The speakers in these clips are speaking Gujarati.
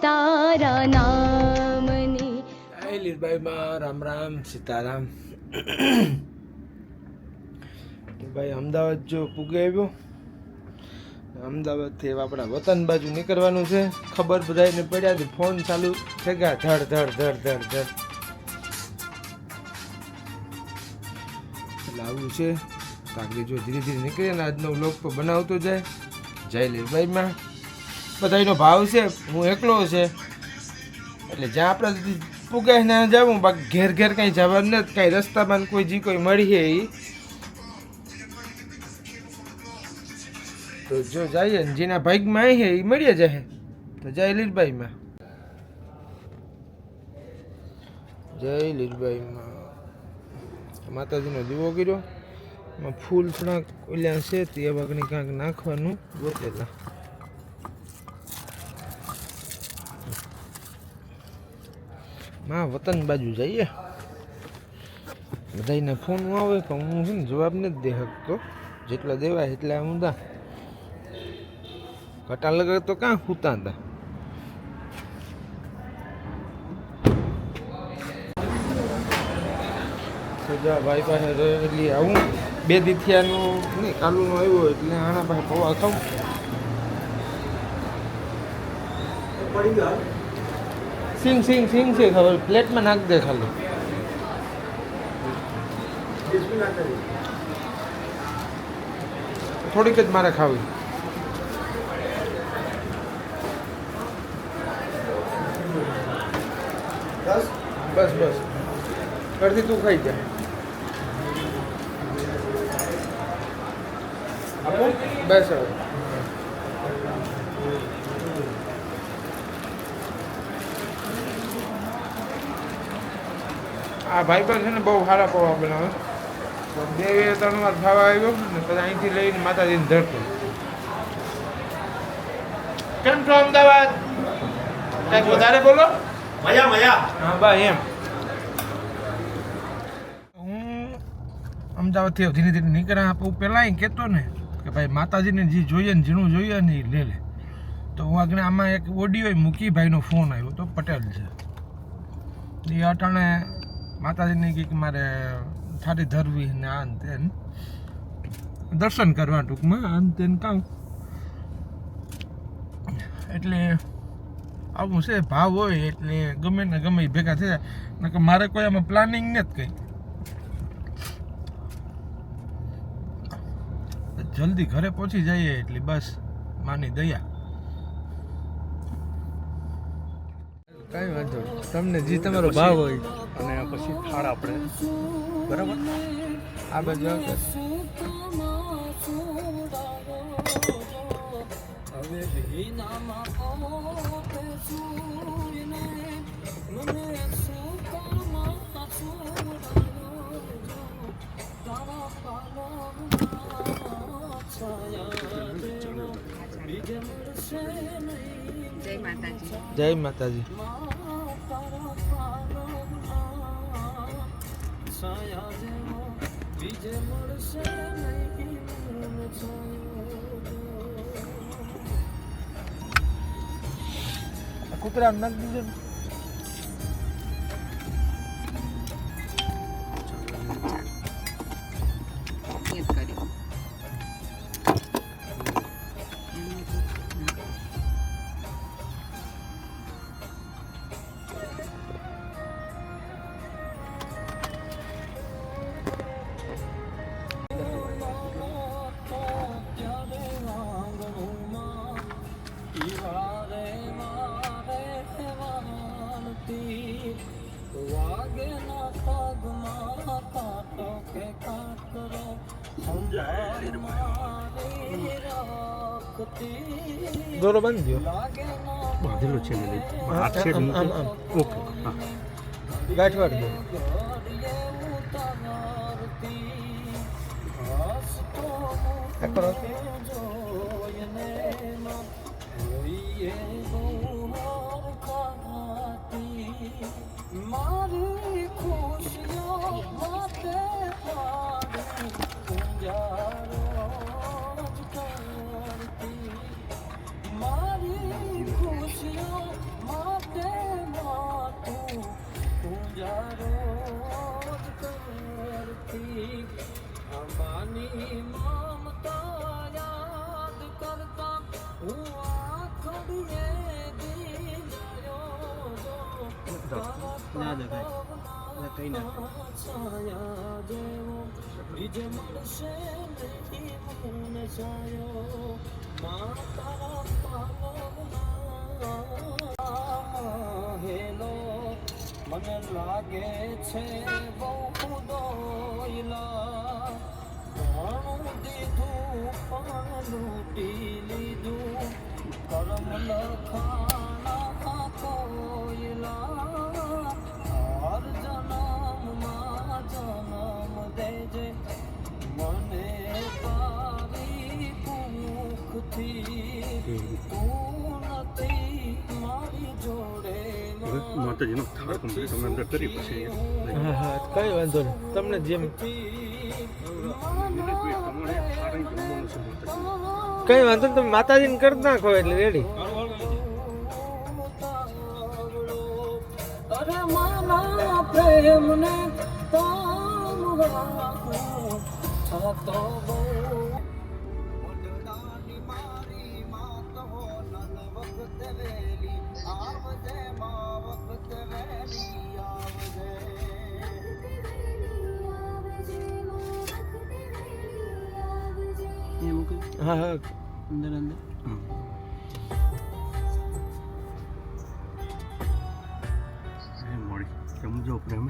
તારા નામની. લીલભાઈમાં રામ રામ સીતારામ. ભાઈ અમદાવાદ જો પૂગે આવ્યો. અમદાવાદથી આપણા વતન બાજુ નીકળવાનું છે. ખબર બધાને પડ્યા હતી, ફોન ચાલુ થઈ ગયા ધડ ધડ ધડ ધડ ધડ. એટલે આવું છે. આગળ જો ધીરે ધીરે નીકળે ને આજનો વ્લોગ તો બનાવતો જાય. જય લીલભાઈમાં બધાનો ભાવ છે, હું એકલો છે એટલે જ્યાં આપણે પૂગાય ના જવું, બાકી ઘેર ઘેર કાંઈ જવાનું નથી. કાંઈ રસ્તામાં કોઈ જી કોઈ મળીએ એ તો જો જઈએ ને જેના ભાગમાં આવીએ એ મળીએ જાય. તો જય લીલભાઈમાં, જય લીલભાઈમાં. માતાજીનો દીવો કર્યો, એમાં ફૂલ થોડાક ઓલ્યા છે તે વગરની કાંઈક નાખવાનું ગોતેલા. માં વતન બાજુ જઈએ. બધાને ફોન આવે પણ હું છે ને જવાબ નથી દે શકતો. જેટલા દેવાય એટલા હું દા કટા લગા તો કાં ખૂતા હતા. સજા ભાઈ પાસે એટલે આવું 2 દીથિયાનું નહીં કાલુનો આવ્યો એટલે આના પાસે પૌવા ખાઉં. સિંગ સિંગ સિંગ છે ખબર, પ્લેટમાં નાખ દે ખાલી. થોડીક જ મારે ખાવી. બસ બસ અડધી તું ખાઈ જા. બસ હવે આ ભાઈ પણ છે ને બહુ સારા પૌવા બનાવે. 2-3 વાર ખાવા આવ્યો ને પછી અહીંથી લઈને માતાજીને ધરતો. કેમ છો અમદાવાદ? કંઈક વધારે બોલો. મજા મજા. હા બા એમ. હું અમદાવાદથી ધીરે ધીરે નીકળ્યા હું પહેલાં અહીં કહેતો ને કે ભાઈ માતાજીને જે જોઈએ ને ઝીણું જોઈએ ને એ લે લે. તો હું આગળ આમાં એક ઓડિયો મૂકી ભાઈનો ફોન આવ્યો તો પટેલ છે એ અટાણે માતાજીને કંઈક મારે થાળી ધરવી ને આન તેન દર્શન કરવા ટૂંકમાં આન તેન કામ. એટલે આવું છે, ભાવ હોય એટલે ગમે ને ગમે એ ભેગા થઈ જાય. નકર મારે કોઈ આમાં પ્લાનિંગ નથી કંઈ. જલ્દી ઘરે પહોંચી જઈએ એટલે બસ માની દયા. કાંઈ વાંધો નહીં, તમને જે તમારો ભાવ હોય. અને પછી થાળ આપણે બરાબર આ બાજુ આવતો જય માતાજી. જય માતાજી. કૂતરા નાખ દીધો ને. દોરો બાંધી દો. બાંધેલો છે ને હાથ છે. આમ આમ આમ ઓકે હા ગાંઠ વાળી દો. કરો. ના દેખાય કઈ ના મને લાગે છે બહુ દોયલા ઘણું દીધું પણ લૂટી લીધું કરમ લખાણા કોયલા હર જન્મમાં જન્મ દેજે મને તારી ભૂખથી તું નથી મારી જોડે માતાજીનો થાળ કમ્પ્લીટ અમે અંદર કરી પછી હા હા કઈ વાંધો નહીં તમને જેમ કઈ વાંધો નહીં તમે માતાજીને કરી નાખો એટલે રેડી અરે મારા પ્રેમને તામવા છતો બહુ ઓડડાની મારી માત હો નન વખત વેલી આવજે મા વખત વેલી આવજે હા હા અંદર અંદર મોડી સમજો પ્રેમ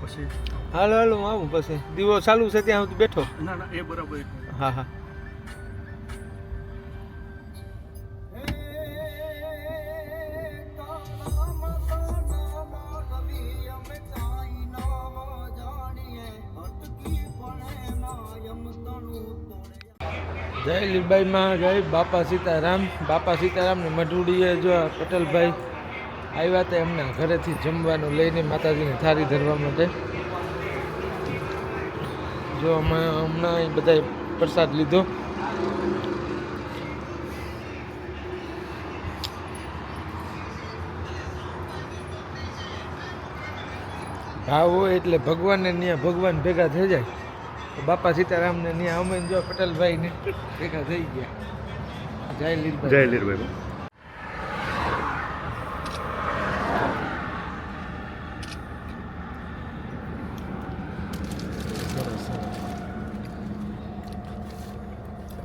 પછી હાલો હાલો હું આવું પછી દીવો ચાલુ છે ત્યાં હું બેઠો ના ના એ બરાબર હા હા જય લીલબાઈમાં જય બાપા સીતારામ ને મઢુડીએ જો આ પટેલભાઈ આવ્યા હતા એમના ઘરેથી જમવાનું લઈને માતાજીની થાળી ધરવા માટે જો અમે હમણાં બધાએ પ્રસાદ લીધો ભાવ હોય એટલે ભગવાનને ત્યાં ભગવાન ભેગા થઈ જાય બાપા સીતારામને ત્યાં અમે જો પટેલભાઈને ભેગા થઈ ગયા જય લીલભાઈ જય લીરભાઈ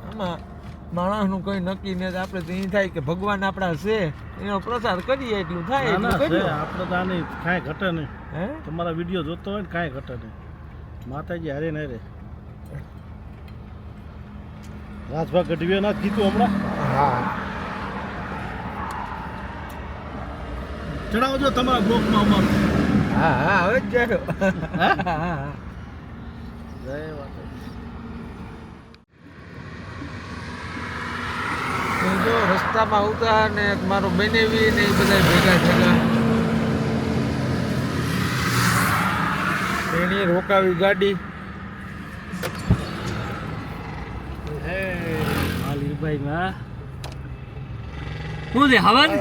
આમાં માણસનું કોઈ નક્કી નહીં આપણે તો એ થાય કે ભગવાન આપણા છે એનો પ્રસાર કરીએ એટલું થાય એટલું કરીએ આપણે તો આની કાંઈ ઘટે નહીં હે તમારા વિડીયો જોતો હોય ને કાંઈ ઘટે નહીં માતાજી હારે ને હારે રાજભા ગઢવીએ ના કીધું હમણાં હા ચડાવજો તમારા બ્લોકમાં અમારું હા હા હવે જ જાયો હે? હા હા જય માતાજી જો રસ્તામાં આવતા ને મારો બેનેવી ને એ બધા ભેગા થયેલા એની રોકાવી ગાડી હા લીરભાઈ માં શું છે હવન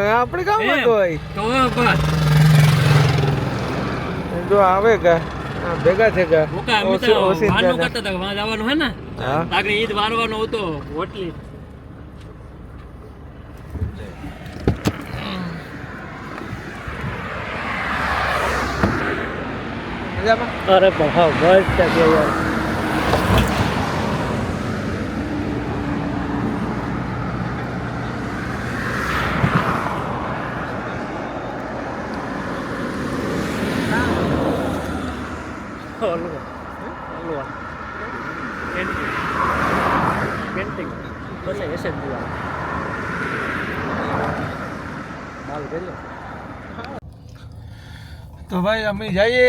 આપણે કામ હોય તો બસ જો આવે કા ભેગા થઈ ગયા ઓકા અમે તો વાનું કરતા હતા વાં જવાનું હે ને હા આગળ ઈદ વારવાનો હતો હોટલી મજામાં અરે પણ હા બસ ત્યાં યાર પેન્ટિંગ પછી એસેટ દીવા માલ કર્યો તો ભાઈ અમે જઈએ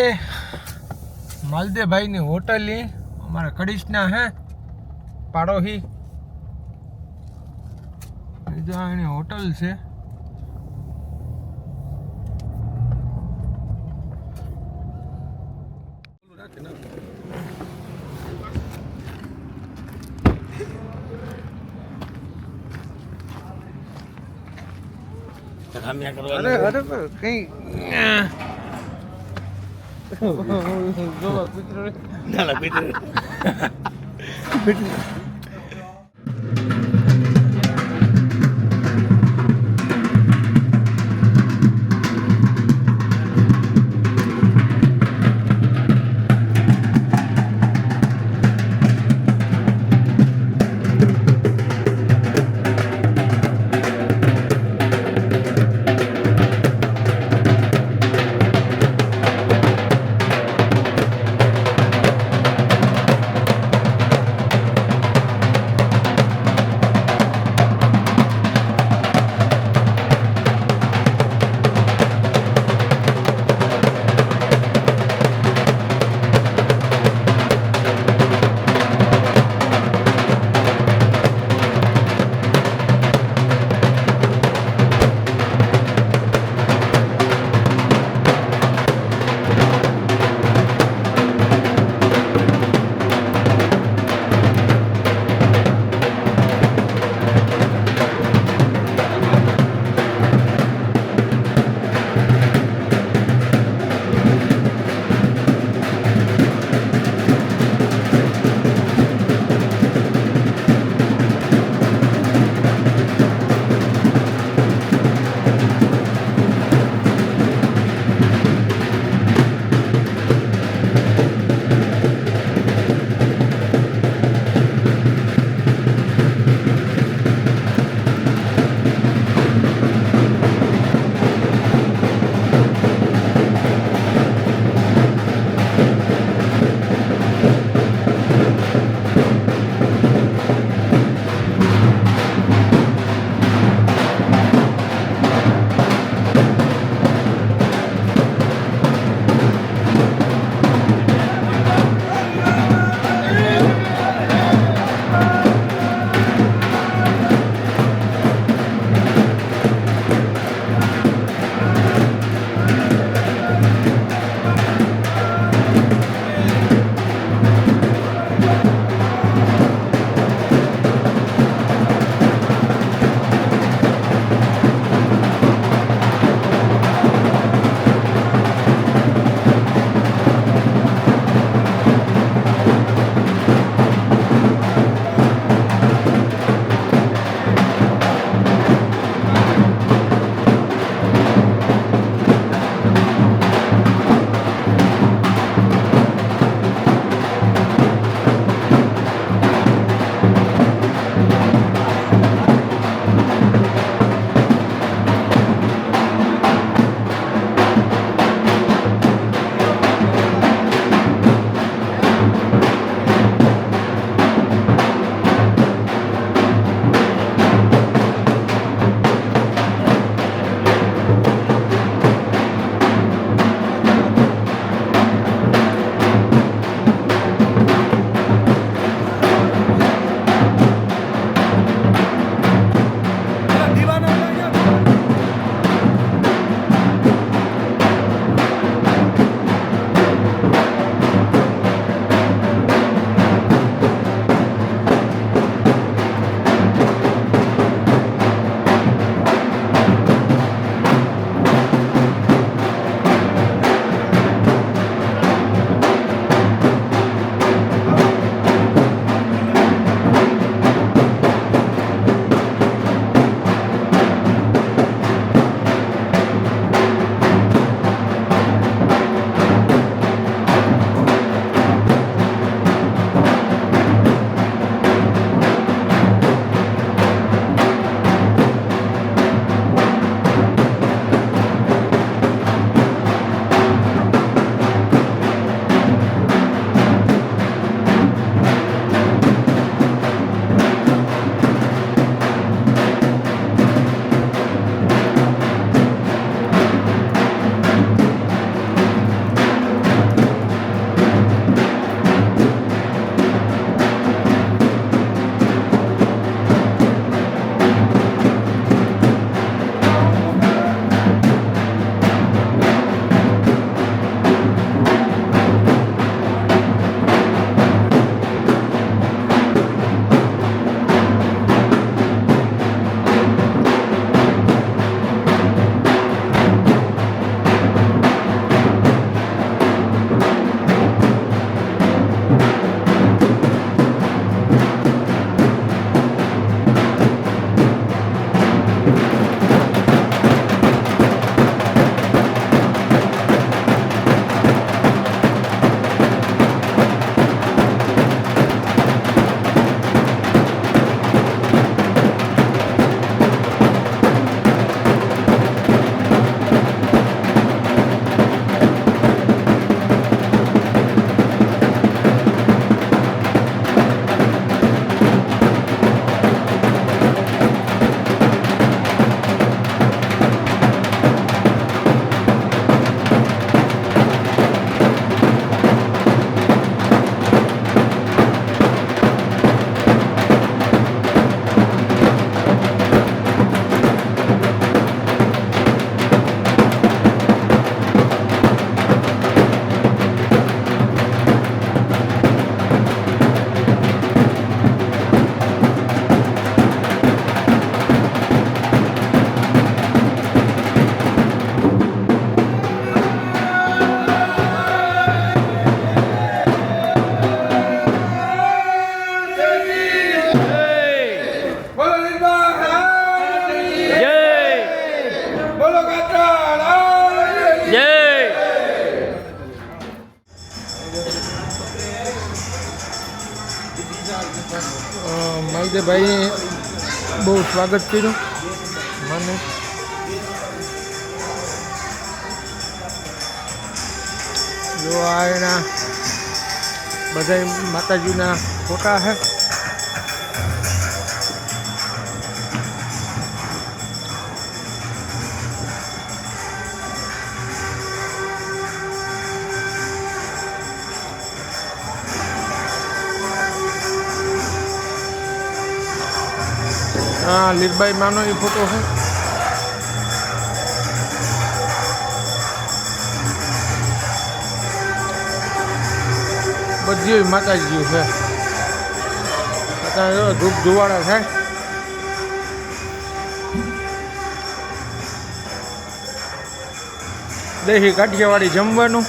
માલદેવભાઈની હોટલની અમારા કડીશના હે પાડોશી જો એની હોટલ છે અરે અરે કઈ જો માલદેભાઈએ બહુ સ્વાગત કર્યું મને. જો આ એના બધા માતાજીના ફોટા છે. હા, લીરબાઈ માનો એ ફોટો છે. બધી માતાજી છે. અત્યારે ધૂપ ધુવાડા થાય. દેશી કાઠિયાવાડી જમવાનું.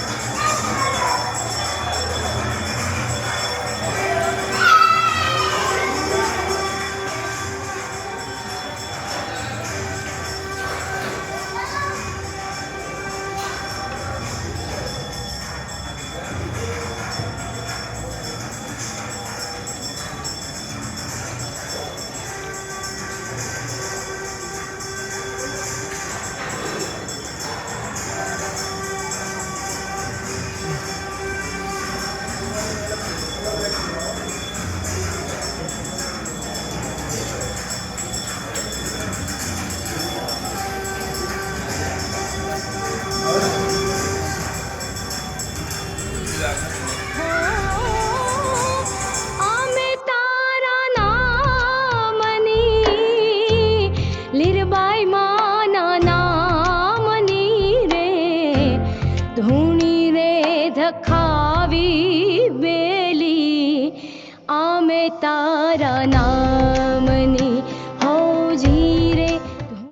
અમે તારા નામની લીરબાઈ માના નામની રે ધૂણી રે ધખાવી બેલી અમે તારા નામ